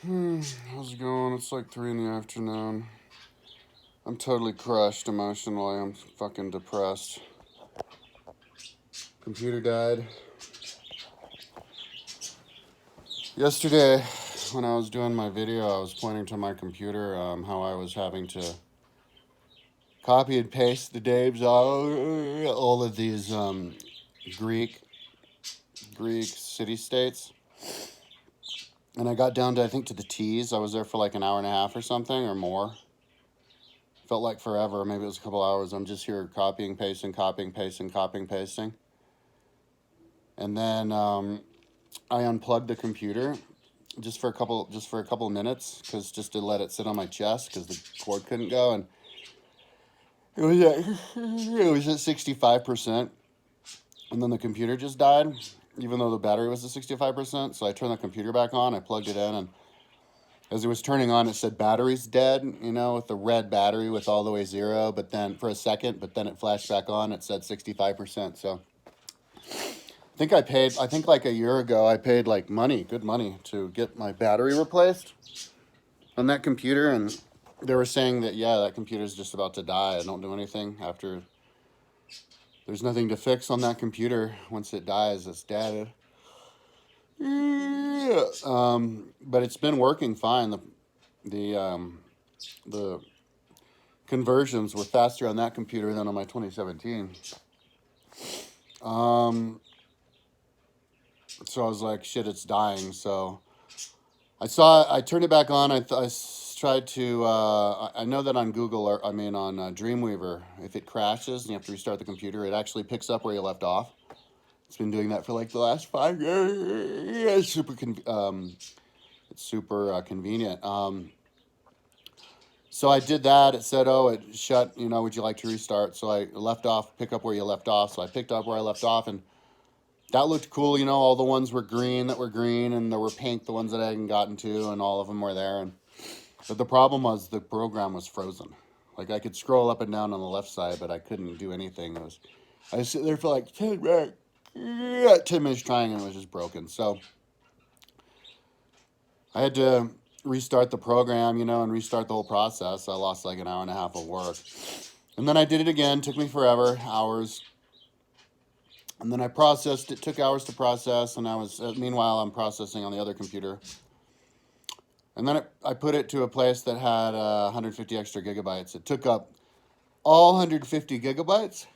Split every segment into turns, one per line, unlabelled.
How's it going? It's like 3 in the afternoon. I'm totally crushed emotionally. I'm fucking depressed. Computer died. Yesterday, when I was doing my video, I was pointing to my computer how I was having to copy and paste the names all of these Greek city states. And I got down to, I think, to the T's. I was there for like an hour and a half or something or more. Felt like forever. Maybe it was a couple hours. I'm just here copying, pasting, copying, pasting, copying, pasting. And then I unplugged the computer just for a couple of minutes, because just to let it sit on my chest because the cord couldn't go, and it was at 65%, and then the computer just died, even though the battery was at 65%. So I turned the computer back on. I plugged it in, and as it was turning on, it said battery's dead, with the red battery with all the way zero. But then for a second, but then it flashed back on. It said 65%. So I think like a year ago, I paid like good money to get my battery replaced on that computer. And they were saying that, yeah, that computer's just about to die. I don't do anything after. There's nothing to fix on that computer. Once it dies, it's dead. Yeah. But it's been working fine. The conversions were faster on that computer than on my 2017. So I was like, shit, it's dying. So I turned it back on. I tried to, I know that on Google, or I mean on Dreamweaver, if it crashes and you have to restart the computer, it actually picks up where you left off. It's been doing that for like the last 5 years. It's super convenient. So I did that. It said, oh, it shut, would you like to restart? So I pick up where you left off. So I picked up where I left off, and that looked cool. All the ones were green that were green, and there were pink, the ones that I hadn't gotten to, and all of them were there. But the problem was the program was frozen. Like, I could scroll up and down on the left side, but I couldn't do anything. I was sitting there for like 10 minutes trying, and it was just broken. So I had to restart the program, and restart the whole process. I lost like an hour and a half of work. And then I did it again. Took me forever, hours. And then I processed. It took hours to process, and meanwhile, I'm processing on the other computer. And then I put it to a place that had 150 extra gigabytes. It took up all 150 gigabytes.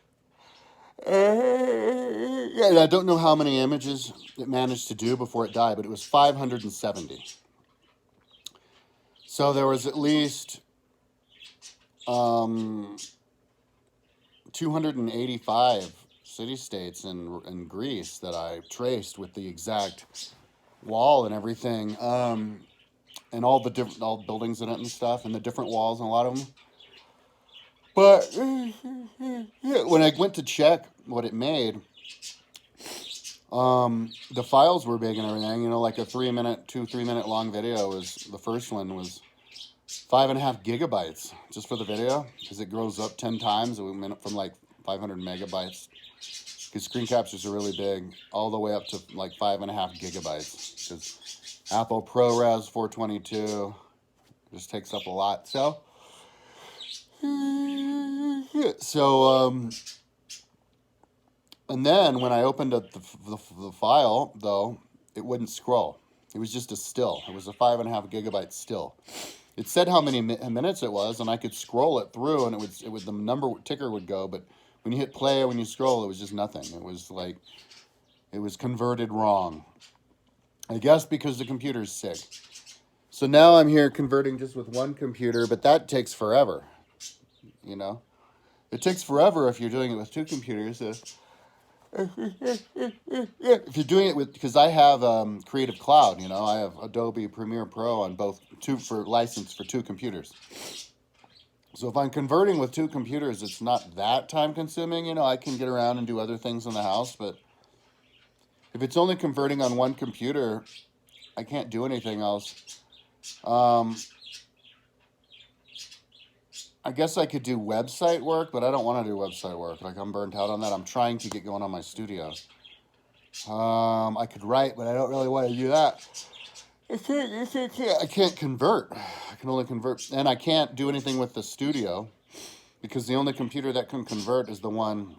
And I don't know how many images it managed to do before it died, but it was 570. So there was at least 285 city-states in Greece that I traced with the exact wall and everything, and all buildings in it and stuff, and the different walls and a lot of them. But when I went to check what it made, the files were big and everything. Like a 3 minute long video the first one was 5.5 gigabytes just for the video, because it grows up 10 times a minute from like 500 megabytes. Because screen captures are really big, all the way up to like 5.5 gigabytes. Because Apple ProRes 422 just takes up a lot. So and then when I opened up the file, though, it wouldn't scroll. It was just a still. It was a 5.5 gigabyte still. It said how many minutes it was, and I could scroll it through, and it would the number ticker would go. But when you hit play or when you scroll, it was just nothing. It was like it was converted wrong. I guess because the computer's sick. So now I'm here converting just with one computer, but that takes forever. It takes forever if you're doing it with two computers. If you're doing it because I have Creative Cloud, I have Adobe Premiere Pro on both for license for two computers. So if I'm converting with two computers, it's not that time consuming. I can get around and do other things in the house, but if it's only converting on one computer, I can't do anything else. I guess I could do website work, but I don't want to do website work. Like, I'm burnt out on that. I'm trying to get going on my studio. I could write, but I don't really want to do that. I can't convert. I can only convert, and I can't do anything with the studio because the only computer that can convert is the one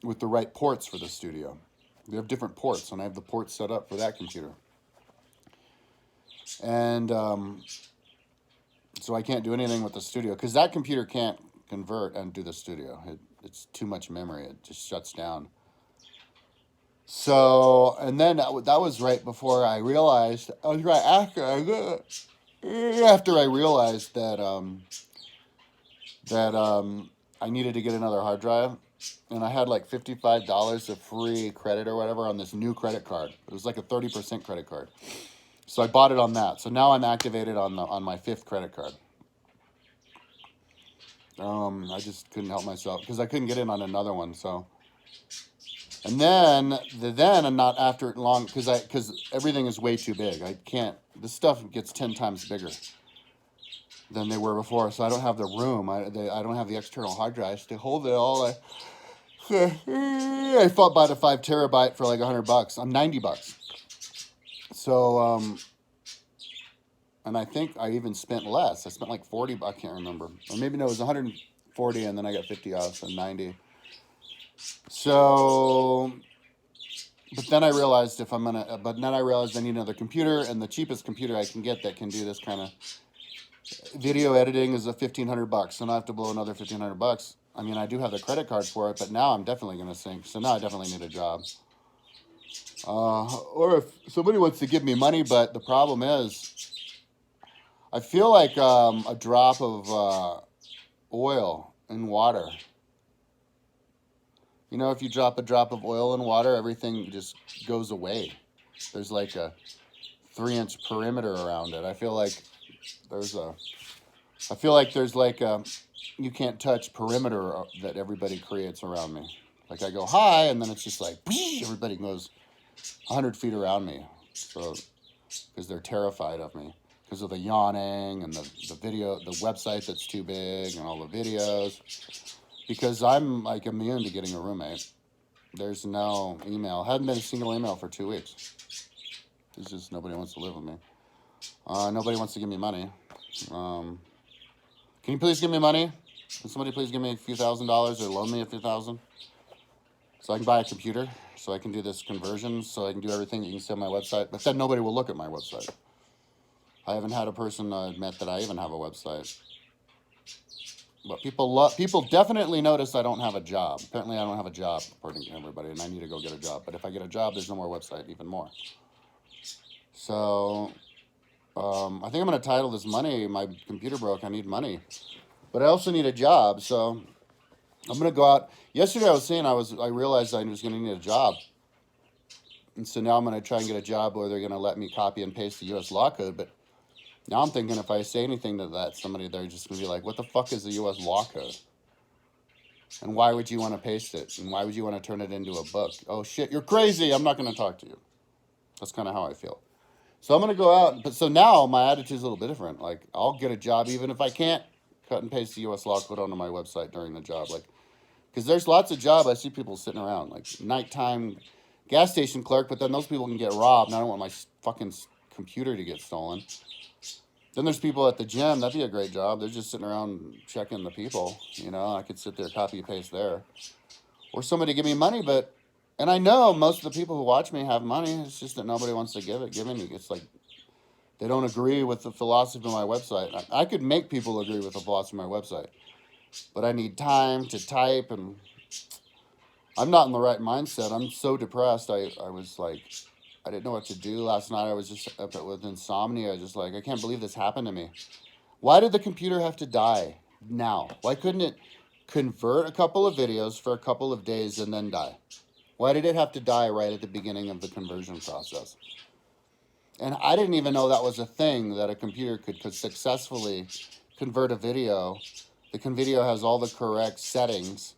with the right ports for the studio. We have different ports, and I have the ports set up for that computer. And so I can't do anything with the studio because that computer can't convert and do the studio. It's too much memory. It just shuts down. So, and then that was right before I realized, I was right after I realized that I needed to get another hard drive, and I had like $55 of free credit or whatever on this new credit card. It was like a 30% credit card, so I bought it on that. So now I'm activated on my 5th credit card. I just couldn't help myself because I couldn't get in on another one. So, and then I'm not after long because everything is way too big. I can't. This stuff gets 10 times bigger than they were before, so I don't have the room. I don't have the external hard drives to hold it all. I thought bought a 5 terabyte for like $100. I'm $90. So and I think I even spent less. I spent like 40. I can't remember, or maybe no, it was 140, and then I got 50 off, so 90. So, but then I realized I need another computer, and the cheapest computer I can get that can do this kind of video editing is $1,500, so I have to blow another $1,500. I mean, I do have the credit card for it, but now I'm definitely going to sink. So now I definitely need a job. Or if somebody wants to give me money, but the problem is, I feel like a drop of oil in water. You know, if you drop a drop of oil in water, everything just goes away. There's like a 3-inch perimeter around it. I feel like there's like a you can't touch perimeter that everybody creates around me. Like I go high, and then it's just like everybody goes 100 feet around me. So because they're terrified of me because of the yawning and the video, the website that's too big, and all the videos. Because I'm like immune to getting a roommate. There's no email. Hadn't been a single email for 2 weeks. It's just nobody wants to live with me. Nobody wants to give me money. Can you please give me money? Can somebody please give me a few $1,000s or loan me a few thousand? So I can buy a computer, so I can do this conversion, so I can do everything that you can see on my website. But then nobody will look at my website. I haven't had a person admit that I even have a website. But people definitely notice I don't have a job. Apparently I don't have a job, according to everybody, and I need to go get a job. But if I get a job, there's no more website, even more. So I think I'm going to title this money. My computer broke. I need money. But I also need a job. So I'm going to go out. Yesterday I was saying I realized I was going to need a job. And so now I'm going to try and get a job where they're going to let me copy and paste the U.S. law code. But now I'm thinking if I say anything to that, somebody, they're just going to be like, what the fuck is the U.S. law code? And why would you want to paste it? And why would you want to turn it into a book? Oh, shit, you're crazy. I'm not going to talk to you. That's kind of how I feel. So I'm going to go out. But so now my attitude's a little bit different. Like, I'll get a job even if I can't cut and paste the U.S. law code onto my website during the job. Like, because there's lots of jobs I see people sitting around, like nighttime gas station clerk, but then those people can get robbed, and I don't want my fucking computer to get stolen. Then there's people at the gym. That'd be a great job. They're just sitting around checking the people. You know, I could sit there, copy and paste there. Or somebody give me money, and I know most of the people who watch me have money. It's just that nobody wants to give me. It's like they don't agree with the philosophy of my website. I could make people agree with the philosophy of my website, but I need time to type, and I'm not in the right mindset. I'm so depressed. I was like, I didn't know what to do last night. I was just up with insomnia. Just like, I can't believe this happened to me. Why did the computer have to die now? Why couldn't it convert a couple of videos for a couple of days and then die? Why did it have to die right at the beginning of the conversion process? And I didn't even know that was a thing, that a computer could successfully convert a video. The video has all the correct settings.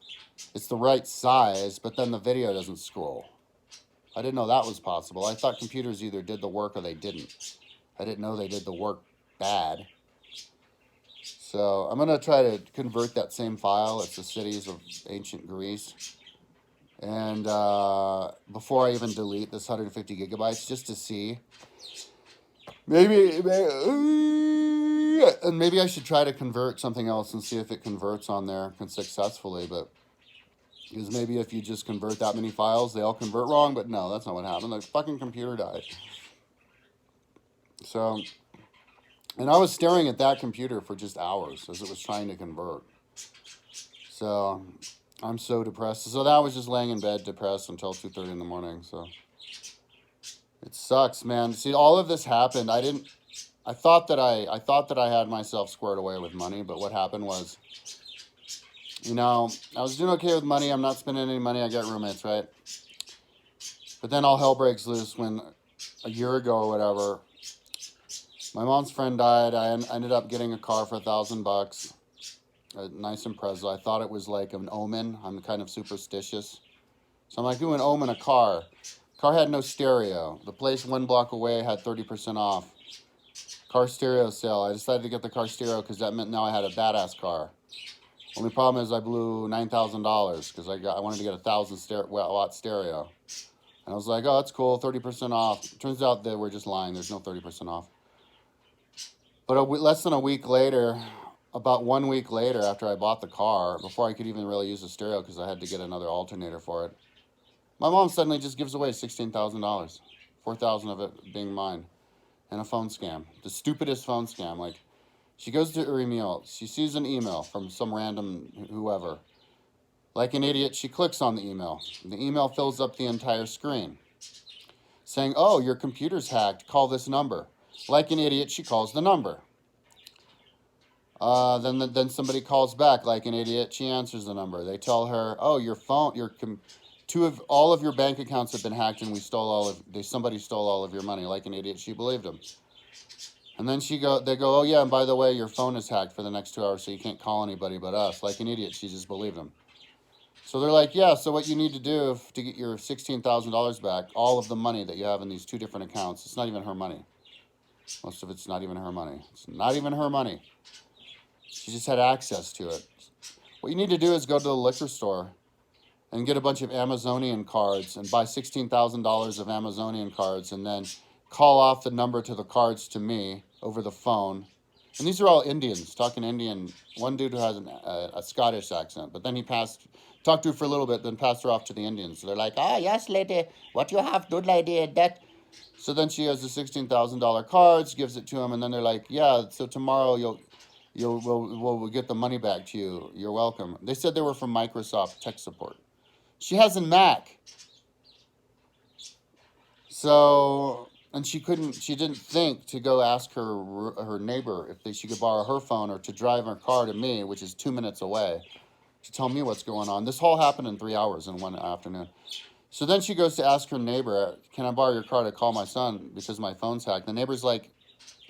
It's the right size, but then the video doesn't scroll. I didn't know that was possible. I thought computers either did the work or they didn't. I didn't know they did the work bad. So I'm going to try to convert that same file. It's the cities of ancient Greece. And before I even delete this 150 gigabytes, just to see. And maybe I should try to convert something else and see if it converts on there successfully. But because maybe if you just convert that many files, they all convert wrong. But no, that's not what happened. The fucking computer died. So, and I was staring at that computer for just hours as it was trying to convert. So, I'm so depressed. So that was just laying in bed depressed until 2:30 in the morning. So, it sucks, man. See, all of this happened. I thought that I had myself squared away with money, but what happened was, you know, I was doing okay with money. I'm not spending any money. I got roommates, right? But then all hell breaks loose when a year ago or whatever, my mom's friend died. I ended up getting a car for $1,000, a nice Impreza. I thought it was like an omen. I'm kind of superstitious. So I'm like, ooh, an omen, a car. Car had no stereo. The place 1 block away had 30% off. Car stereo sale. I decided to get the car stereo because that meant now I had a badass car. Only problem is I blew $9,000 because I wanted to get a 1,000-watt stereo. And I was like, oh, that's cool, 30% off. Turns out they were just lying. There's no 30% off. But less than a week later, about 1 week later after I bought the car, before I could even really use the stereo because I had to get another alternator for it, my mom suddenly just gives away $16,000, $4,000 of it being mine, and a phone scam. The stupidest phone scam. Like, she goes to her email. She sees an email from some random whoever. Like an idiot, she clicks on the email. The email fills up the entire screen, saying, oh, your computer's hacked. Call this number. Like an idiot, she calls the number. Then somebody calls back. Like an idiot, she answers the number. They tell her, oh, your phone, all of your bank accounts have been hacked, and somebody stole all of your money. Like an idiot, she believed them. And then they go, oh yeah, and by the way, your phone is hacked for the next 2 hours, so you can't call anybody but us. Like an idiot, she just believed them. So they're like, yeah, so what you need to do to get your $16,000 back, all of the money that you have in these 2 different accounts, it's not even her money. Most of it's not even her money. It's not even her money. She just had access to it. What you need to do is go to the liquor store and get a bunch of Amazonian cards and buy $16,000 of Amazonian cards and then call off the number to the cards to me over the phone. And these are all Indians, talking Indian. One dude who has a Scottish accent, but then he talked to her for a little bit, then passed her off to the Indians. So they're like, ah, yes, lady, what you have, good lady, that. So then she has the $16,000 cards, gives it to him, and then they're like, yeah, so tomorrow we'll get the money back to you. You're welcome. They said they were from Microsoft tech support. She has a Mac. So, and she didn't think to go ask her neighbor if she could borrow her phone or to drive her car to me, which is 2 minutes away, to tell me what's going on. This all happened in 3 hours in one afternoon. So then she goes to ask her neighbor, can I borrow your car to call my son because my phone's hacked? The neighbor's like,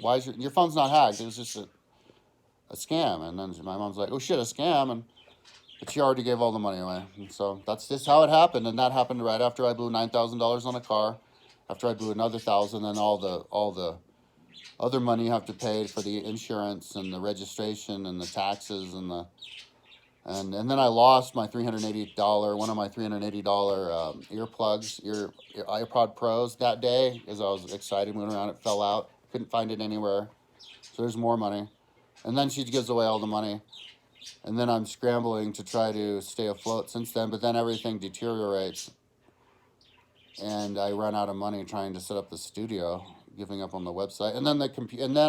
why is your phone's not hacked? It was just a scam. And then my mom's like, oh shit, a scam. But she already gave all the money away. And so that's just how it happened. And that happened right after I blew $9,000 on a car. After I blew another $1,000, then all the other money you have to pay for the insurance and the registration and the taxes and then I lost my $380, one of my $380 earplugs, iPod Pros that day, as I was excited, moving around, it fell out. Couldn't find it anywhere. So there's more money. And then she gives away all the money. And then I'm scrambling to try to stay afloat since then, but then everything deteriorates. And I run out of money trying to set up the studio, giving up on the website. And then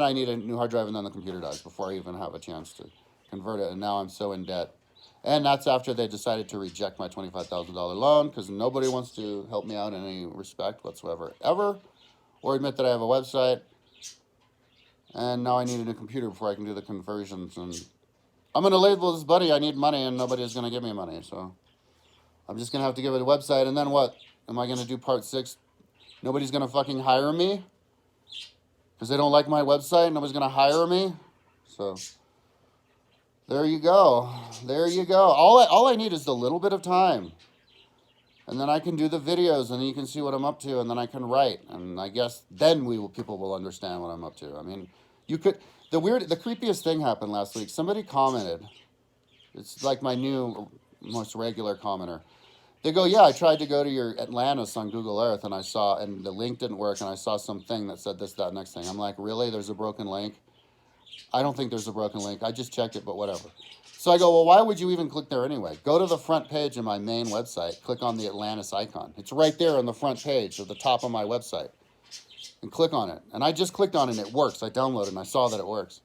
I need a new hard drive, and then the computer dies before I even have a chance to convert it. And now I'm so in debt. And that's after they decided to reject my $25,000 loan because nobody wants to help me out in any respect whatsoever, ever, or admit that I have a website. And now I need a new computer before I can do the conversions. And I'm going to label this buddy, I need money, and nobody's going to give me money. So I'm just going to have to give it a website. And then what? Am I going to do part 6? Nobody's going to fucking hire me? Because they don't like my website? Nobody's going to hire me? So there you go. There you go. All I need is a little bit of time. And then I can do the videos, and then you can see what I'm up to, and then I can write. And I guess then people will understand what I'm up to. I mean, the creepiest thing happened last week. Somebody commented. It's like my new, most regular commenter. They go, yeah, I tried to go to your Atlantis on Google Earth and I saw, and the link didn't work and I saw something that said this, that, next thing. I'm like, really? There's a broken link? I don't think there's a broken link. I just checked it, but whatever. So I go, well, why would you even click there anyway? Go to the front page of my main website, click on the Atlantis icon. It's right there on the front page at the top of my website. And click on it. And I just clicked on it and it works. I downloaded it and I saw that it works.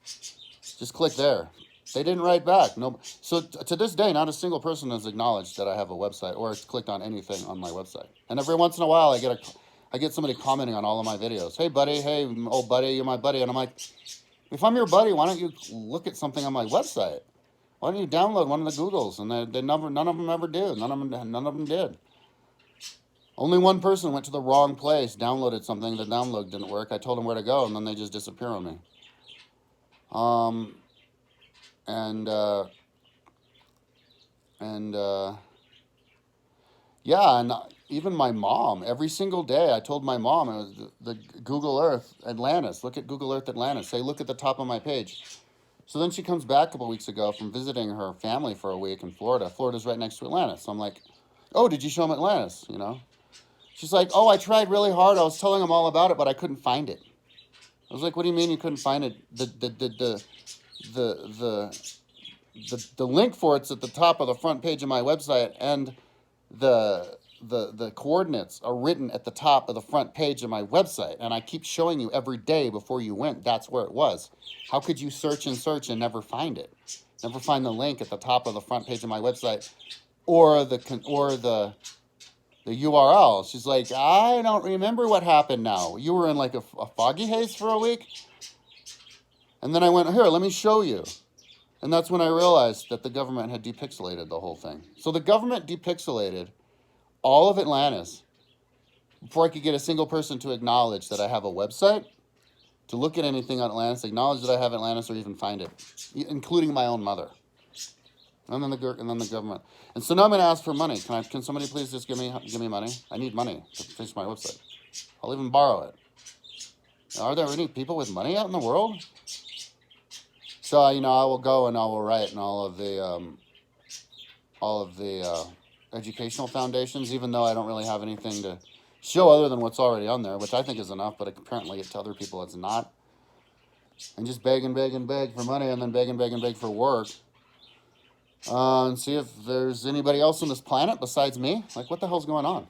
Just click there. They didn't write back. No. So to this day, not a single person has acknowledged that I have a website or has clicked on anything on my website. And every once in a while, I get somebody commenting on all of my videos. Hey, buddy. Hey, old buddy. You're my buddy. And I'm like, if I'm your buddy, why don't you look at something on my website? Why don't you download one of the Googles? And none of them ever did. None of them did. Only one person went to the wrong place, downloaded something. The download didn't work. I told them where to go, and then they just disappear on me. Yeah, and even my mom, every single day, I told my mom, it was the Google Earth Atlantis. Look at Google Earth Atlantis. Say, look at the top of my page. So then she comes back a couple weeks ago from visiting her family for a week in Florida. Florida's right next to Atlantis. So I'm like, oh, did you show them Atlantis? You know? She's like, oh, I tried really hard. I was telling them all about it, but I couldn't find it. I was like, what do you mean you couldn't find it? The link for it's at the top of the front page of my website, and the coordinates are written at the top of the front page of my website, and I keep showing you every day before you went that's where it was. How could you search and never find it? Never find the link at the top of the front page of my website or the URL. She's like, I don't remember what happened now. You were in like a foggy haze for a week? And then I went, here, let me show you. And that's when I realized that the government had depixelated the whole thing. So the government depixelated all of Atlantis before I could get a single person to acknowledge that I have a website, to look at anything on Atlantis, acknowledge that I have Atlantis, or even find it, including my own mother. And then the government. And so now I'm going to ask for money. Can somebody please just give me money? I need money to finish my website. I'll even borrow it. Are there any people with money out in the world? So, I will go and I will write in all of the educational foundations, even though I don't really have anything to show other than what's already on there, which I think is enough, but apparently to other people it's not. And just beg and beg and beg for money, and then beg and beg and beg for work. And see if there's anybody else on this planet besides me. Like, what the hell's going on?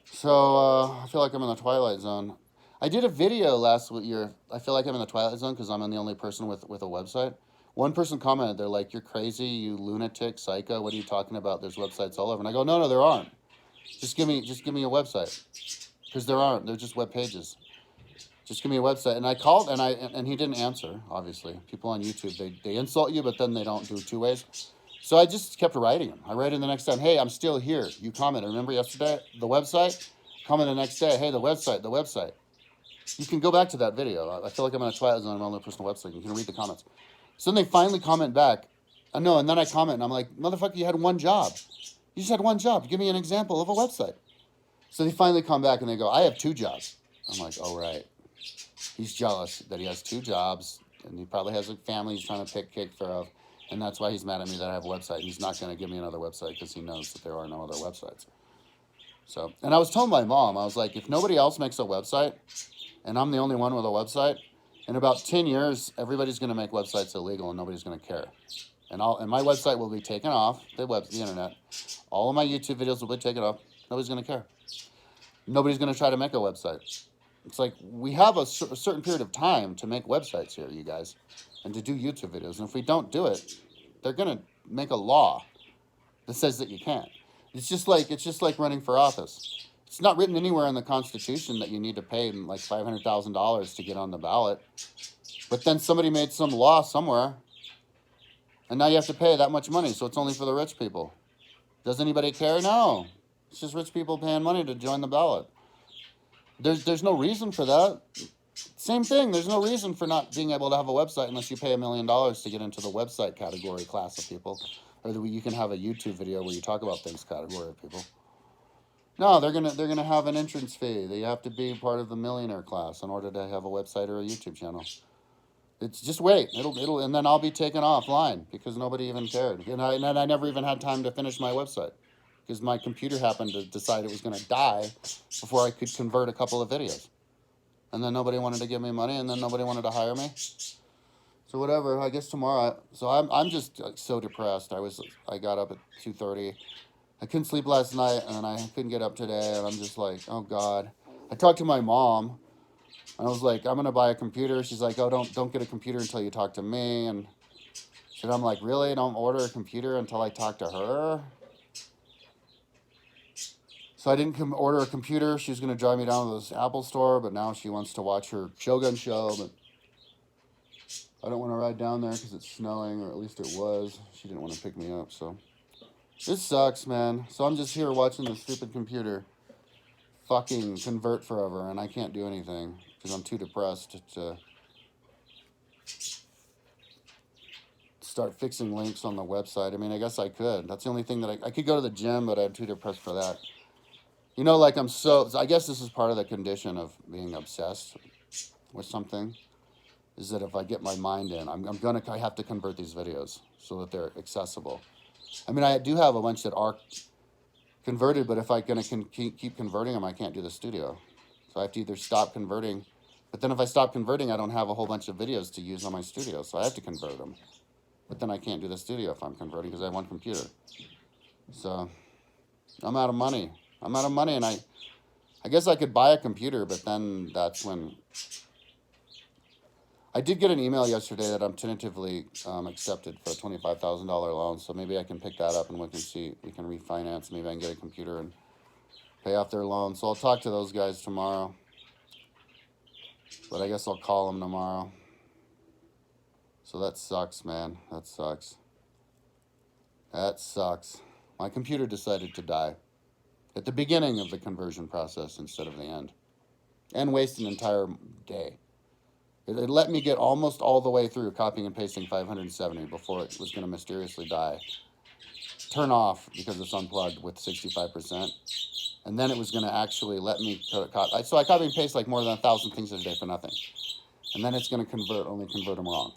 So, I feel like I'm in the Twilight Zone. I did a video last year. I feel like I'm in the Twilight Zone because I'm the only person with a website. One person commented, they're like, you're crazy, you lunatic, psycho, what are you talking about? There's websites all over. And I go, no, there aren't. Just give me a website. Because there aren't. They're just web pages. Just give me a website. And I called, and he didn't answer, obviously. People on YouTube, they insult you, but then they don't do it two ways. So I just kept writing him. I write in the next time, hey, I'm still here. You commented. Remember yesterday? The website? Comment the next day, hey, the website. You can go back to that video. I feel like I'm in a Twilight Zone. I'm on a personal website. You can read the comments. So then they finally comment back. And then I comment, and I'm like, motherfucker, you had one job. You just had one job. Give me an example of a website. So they finally come back, and they go, I have two jobs. I'm like, oh, right. He's jealous that he has two jobs, and he probably has a family he's trying to take care of, and that's why he's mad at me that I have a website. He's not going to give me another website because he knows that there are no other websites. So, and I was telling my mom, I was like, if nobody else makes a website, and I'm the only one with a website, in about 10 years, everybody's going to make websites illegal, and nobody's going to care. And my website will be taken off, the internet. All of my YouTube videos will be taken off. Nobody's going to care. Nobody's going to try to make a website. It's like we have a certain period of time to make websites here, you guys, and to do YouTube videos. And if we don't do it, they're going to make a law that says that you can't. It's just like running for office. It's not written anywhere in the Constitution that you need to pay like $500,000 to get on the ballot. But then somebody made some law somewhere, and now you have to pay that much money, so it's only for the rich people. Does anybody care? No. It's just rich people paying money to join the ballot. There's no reason for that. Same thing. There's no reason for not being able to have a website unless you pay $1 million to get into the website category class of people. Or you can have a YouTube video where you talk about things category of people. No, they're gonna have an entrance fee. They have to be part of the millionaire class in order to have a website or a YouTube channel. It's just wait. It'll and then I'll be taken offline because nobody even cared. And I never even had time to finish my website. because my computer happened to decide it was going to die before I could convert a couple of videos. And then nobody wanted to give me money, and then nobody wanted to hire me. So whatever, I guess tomorrow. So I'm just so depressed. I got up at 2:30. I couldn't sleep last night, and then I couldn't get up today, and I'm just like, oh God. I talked to my mom, and I was like, I'm gonna buy a computer. She's like, oh, don't get a computer until you talk to me. And I'm like, really? Don't order a computer until I talk to her? So I didn't order a computer. She was gonna drive me down to this Apple store, but now she wants to watch her Shogun show. But I don't want to ride down there because it's snowing, or at least it was. She didn't want to pick me up, so. This sucks, man. So I'm just here watching the stupid computer fucking convert forever, and I can't do anything because I'm too depressed to start fixing links on the website. I mean, I guess I could. That's the only thing that I could go to the gym, but I'm too depressed for that. You know, like I guess this is part of the condition of being obsessed with something, is that if I get my mind in, I have to convert these videos so that they're accessible. I mean, I do have a bunch that are converted, but if I'm going to keep converting them, I can't do the studio. So I have to either stop converting. But then if I stop converting, I don't have a whole bunch of videos to use on my studio, so I have to convert them. But then I can't do the studio if I'm converting because I have one computer. So I'm out of money. And I guess I could buy a computer, but then that's when... I did get an email yesterday that I'm tentatively accepted for a $25,000 loan, so maybe I can pick that up and we can refinance. Maybe I can get a computer and pay off their loan. So I'll talk to those guys tomorrow. But I guess I'll call them tomorrow. So that sucks, man. That sucks. That sucks. My computer decided to die at the beginning of the conversion process instead of the end. And waste an entire day. It let me get almost all the way through copying and pasting 570 before it was going to mysteriously die. Turn off because it's unplugged with 65%. And then it was going to actually let me copy. So I copy and paste like more than 1,000 things a day for nothing. And then it's going to only convert them wrong.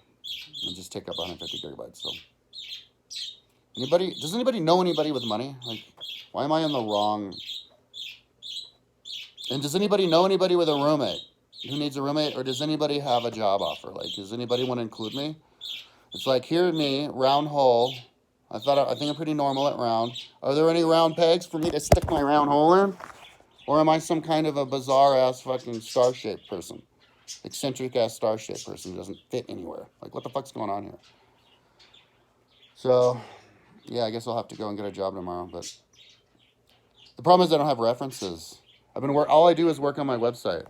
And just take up 150 gigabytes. So, does anybody know anybody with money? Like, why am I in the wrong? And does anybody know anybody with a roommate? Who needs a roommate, or does anybody have a job offer? Like, does anybody want to include me? It's like, here me, round hole. I think I'm pretty normal at round. Are there any round pegs for me to stick my round hole in? Or am I some kind of a bizarre-ass fucking star-shaped person? Eccentric-ass star-shaped person who doesn't fit anywhere. Like, what the fuck's going on here? So, yeah, I guess I'll have to go and get a job tomorrow, but the problem is I don't have references. All I do is work on my website.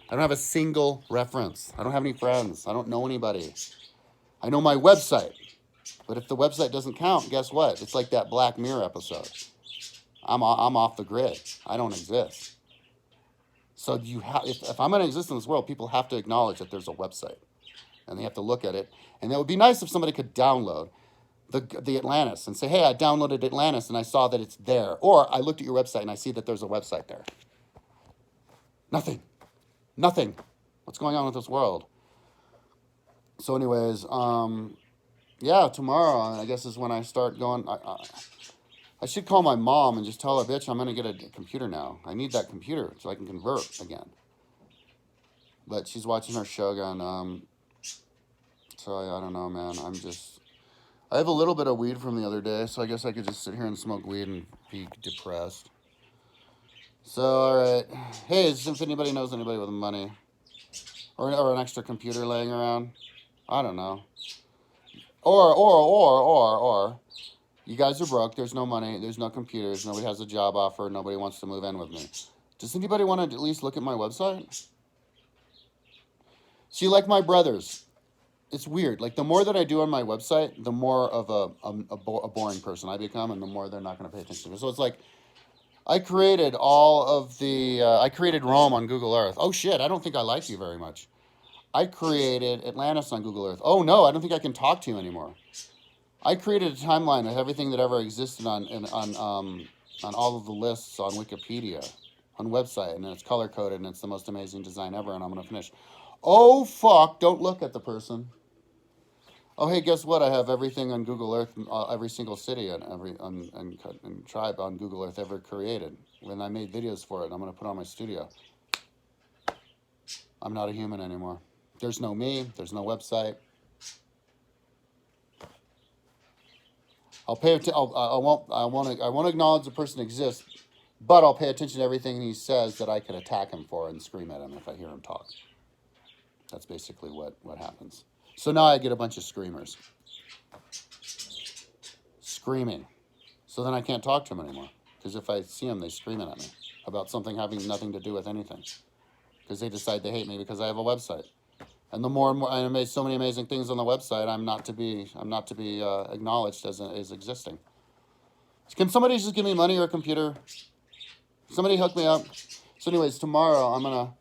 I don't have a single reference. I don't have any friends. I don't know anybody. I know my website. But if the website doesn't count, guess what? It's like that Black Mirror episode. I'm off the grid. I don't exist. So if I'm going to exist in this world, people have to acknowledge that there's a website. And they have to look at it. And it would be nice if somebody could download the Atlantis and say, hey, I downloaded Atlantis and I saw that it's there. Or I looked at your website and I see that there's a website there. Nothing. What's going on with this world? So anyways, yeah, tomorrow, I guess, is when I start going. I should call my mom and just tell her, bitch, I'm going to get a computer now. I need that computer so I can convert again. But she's watching her Shogun. So I don't know, man. I have a little bit of weed from the other day, so I guess I could just sit here and smoke weed and be depressed. So, all right. Hey, if anybody knows anybody with money or an extra computer laying around, I don't know. Or you guys are broke. There's no money. There's no computers. Nobody has a job offer. Nobody wants to move in with me. Does anybody want to at least look at my website? See, like my brothers, it's weird. Like, the more that I do on my website, the more of a boring person I become, and the more they're not going to pay attention to me. So it's like, I created I created Rome on Google Earth. Oh shit, I don't think I like you very much. I created Atlantis on Google Earth. Oh no, I don't think I can talk to you anymore. I created a timeline of everything that ever existed on all of the lists on Wikipedia, on website, and it's color coded, and it's the most amazing design ever, and I'm gonna finish. Oh fuck, don't look at the person. Oh, hey, guess what? I have everything on Google Earth, every single city and and tribe on Google Earth ever created. When I made videos for it, I'm going to put on my studio. I'm not a human anymore. There's no me. There's no website. I'll pay. I won't acknowledge the person exists, but I'll pay attention to everything he says that I could attack him for and scream at him if I hear him talk. That's basically what happens. So now I get a bunch of screamers. Screaming. So then I can't talk to them anymore. Because if I see them, they're screaming at me about something having nothing to do with anything. Because they decide they hate me because I have a website. And the more and more I made so many amazing things on the website, I'm not to be acknowledged as existing. Can somebody just give me money or a computer? Somebody hook me up. So anyways, tomorrow I'm gonna,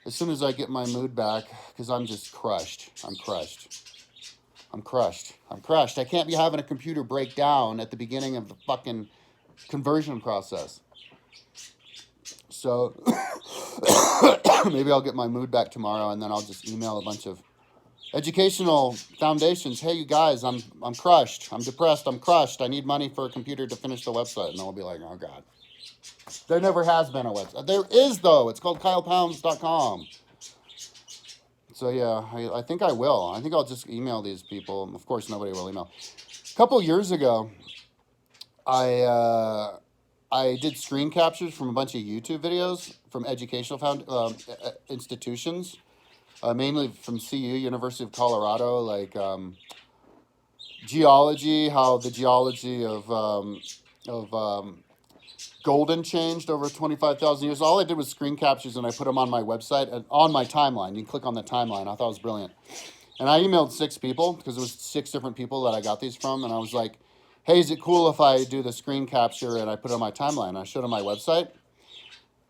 as soon as I get my mood back, because I'm just crushed. I'm crushed. I can't be having a computer break down at the beginning of the fucking conversion process. So maybe I'll get my mood back tomorrow, and then I'll just email a bunch of educational foundations. Hey, you guys, I'm crushed. I'm depressed. I'm crushed. I need money for a computer to finish the website. And they'll be like, oh, God. There never has been a website. There is, though. It's called KylePounds.com. So, yeah, I think I will. I think I'll just email these people. Of course, nobody will email. A couple years ago, I did screen captures from a bunch of YouTube videos from educational institutions, mainly from CU, University of Colorado, like geology, how the geology of golden changed over 25,000 years. All I did was screen captures, and I put them on my website and on my timeline. You can click on the timeline. I thought it was brilliant. And I emailed 6 people because it was 6 different people that I got these from. And I was like, hey, is it cool if I do the screen capture and I put it on my timeline? I showed them my website.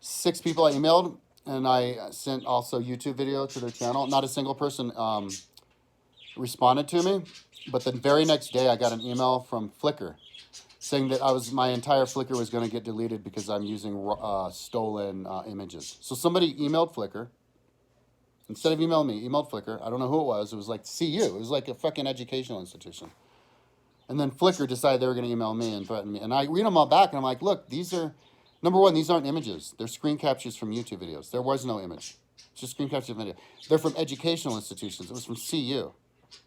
6 people I emailed, and I sent also YouTube video to their channel. Not a single person responded to me. But the very next day, I got an email from Flickr saying that my entire Flickr was going to get deleted because I'm using stolen images. So somebody emailed Flickr. Instead of emailing me, emailed Flickr. I don't know who it was. It was like CU. It was like a fucking educational institution. And then Flickr decided they were going to email me and threaten me. And I read them all back, and I'm like, look, these are, number one, these aren't images. They're screen captures from YouTube videos. There was no image. It's just screen captures of video. They're from educational institutions. It was from CU.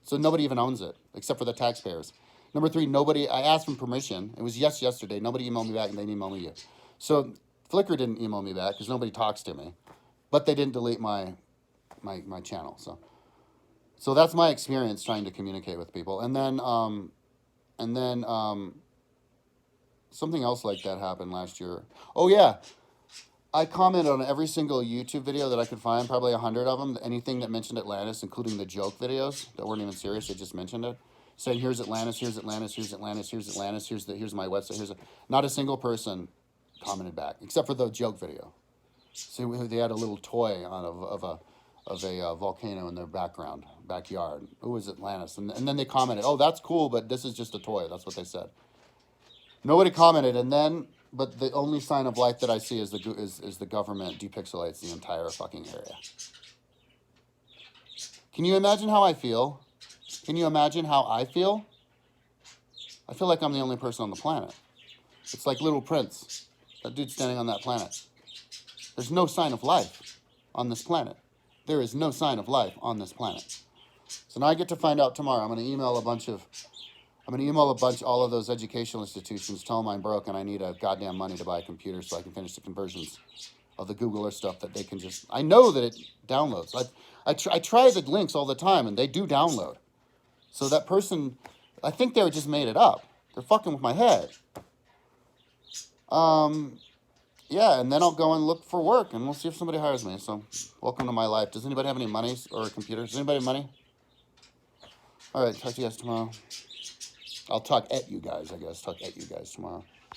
So nobody even owns it, except for the taxpayers. Number 3, I asked for permission. It was yesterday. Nobody emailed me back, and they didn't email me yet. So Flickr didn't email me back because nobody talks to me. But they didn't delete my channel. So that's my experience trying to communicate with people. And then something else like that happened last year. Oh, yeah. I commented on every single YouTube video that I could find, probably 100 of them, anything that mentioned Atlantis, including the joke videos that weren't even serious, they just mentioned it. Saying, here's Atlantis, here's Atlantis, here's Atlantis, here's Atlantis, here's my website, not a single person commented back, except for the joke video. So they had a little toy of a volcano in their backyard. Who is Atlantis? And then they commented, oh, that's cool, but this is just a toy. That's what they said. Nobody commented, but the only sign of life that I see is the government depixelates the entire fucking area. Can you imagine how I feel? Can you imagine how I feel? I feel like I'm the only person on the planet. It's like Little Prince, that dude standing on that planet. There's no sign of life on this planet. There is no sign of life on this planet. So now I get to find out tomorrow. I'm going to email all of those educational institutions, tell them I'm broke and I need a goddamn money to buy a computer so I can finish the conversions of the Google Earth stuff that they can just, I know that it downloads. I try the links all the time and they do download. So that person, I think they just made it up. They're fucking with my head. Yeah, and then I'll go and look for work, and we'll see if somebody hires me. So, welcome to my life. Does anybody have any money or a computer? Does anybody have money? All right, talk to you guys tomorrow. I'll talk at you guys, I guess. Talk at you guys tomorrow.